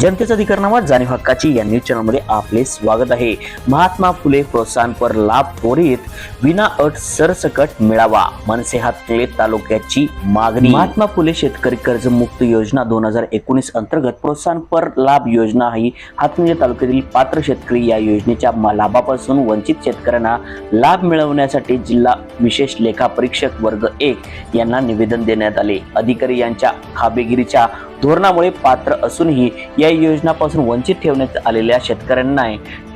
जनतेचा अधिकारनामा जाणीव हक्काची या न्यूज चॅनलमध्ये आपले स्वागत आहे। महात्मा फुले प्रोत्साहनपर लाभ त्वरित विना अट सरसकट मिळावा, मनसे हातकणंगले तालुक्याची मागणी। महात्मा फुले शेतकरी कर्जमुक्त योजना 2019 अंतर्गत प्रोत्साहनपर लाभ योजना ही हातकणंगले तालुक्यातील पात्र शेतकरी या योजनेच्या लाभापासून वंचित शेतकऱ्यांना लाभ मिळवण्यासाठी जिल्हा विशेष लेखा परीक्षक वर्ग 1 यांना निवेदन देण्यात आले। अधिकारी यांच्या खाबेगिरीच्या धोरणामुळे पात्र असूनही या योजनापासून वंचित ठेवण्यात आलेल्या शेतकऱ्यांना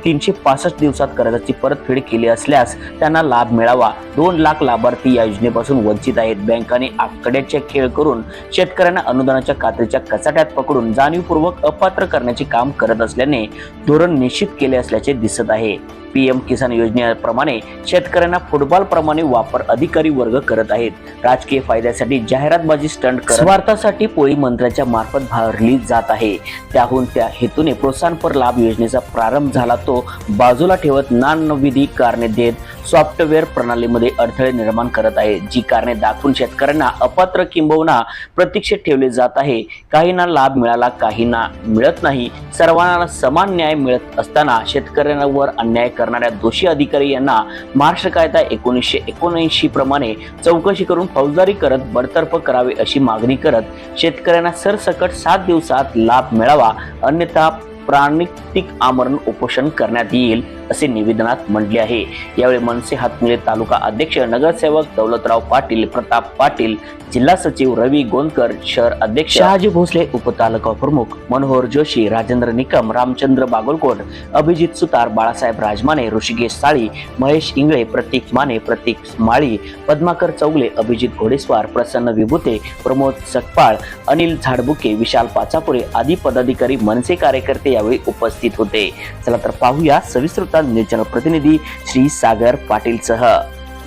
365 दिवसात कर्जाची परतफेड केली असल्यास त्यांना लाभ मिळावा। 2 लाख लाभार्थी या योजनेपासून वंचित आहेत। बँकांनी आकड्याचे खेळ करून शेतकऱ्यांना अनुदानाच्या कात्रीच्या कचाट्यात पकडून जाणीवपूर्वक अपात्र करण्याचे काम करत असल्याने धोरण निश्चित केले असल्याचे दिसत आहे। पीएम किसान योजनेप्रमाणे शेतकऱ्यांना फुटबॉल प्रमाणे वापर अधिकारी वर्ग करत आहेत। राजकीय फायद्यासाठी जाहिरातबाजी स्टंट करत स्वार्थासाठी पोळी मंत्र्याच्या मार्फत भरली जात आहे। त्याहून त्या हेतूने प्रोत्साहनपर लाभ योजनेचा प्रारंभ झाला तो बाजूला ठेवत नानविधी कारणे देत सॉफ्टवेअर प्रणालीमध्ये अडथळे निर्माण करत आहे। जी कारणे दाखवून शेतकऱ्यांना अपात्र किंबहुना प्रतीक्षेत ठेवले जात आहे। काहींना लाभ मिळाला, काहींना मिळत नाही। सर्वांना समान न्याय मिळत असताना शेतकऱ्यांवर अन्याय करणाऱ्या दोषी अधिकारी यांना महाराष्ट्र कायदा 1979 प्रमाणे चौकशी करून फौजदारी करत बडतर्फ करावे अशी मागणी करत शेतकऱ्यांना सरसकट 7 दिवसात लाभ मिळावा, अन्यथा प्राणितिक आमरण उपोषण करण्यात येईल असे निवेदनात म्हटले आहे। यावेळी मनसे हातकणंगले तालुका अध्यक्ष नगरसेवक दौलतराव पाटील, प्रताप पाटील, जिल्हा सचिव रवी गोंदकर, शहर अध्यक्ष शहाजी भोसले, उपतालुका प्रमुख मनोहर जोशी, राजेंद्र निकम, रामचंद्र बागोलकोट, अभिजित सुतार, बाळासाहेब राजमाने, ऋषिकेश साळी, महेश इंगळे, प्रतीक माने, प्रतीक माळी, पद्माकर चौगले, अभिजित घोडेस्वार, प्रसन्न विभूते, प्रमोद सकपाळ, अनिल झाडबुके, विशाल पाचापुरे आदी पदाधिकारी मनसे कार्यकर्ते यावेळी उपस्थित होते। चला तर पाहूया सविस्तर न्यूज चॅनल प्रतिनिधी श्री सागर पाटील सह।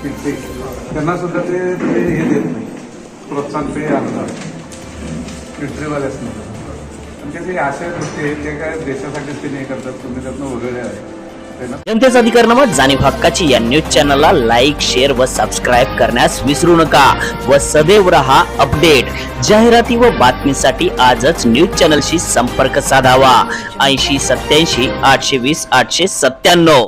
त्यांना सुद्धा ते हे देत नाही, प्रोत्साहन पे आणतात मिलिटरीवाल्याच नाही। म्हणजे अशा गोष्टी आहेत ते काय देशासाठी ते नाही करतात, तुम्ही त्यातनं वगैरे आहे। जनतेचा अधिकारनामा जाणीव हक्काची या न्यूज चॅनलला लाईक, शेअर व सबस्क्राईब करण्यास विसरू नका व सदैव रहा अपडेट। जाहिराती व बातमीसाठी आजच न्यूज चॅनलशी संपर्क साधावा। 80 87 820 897।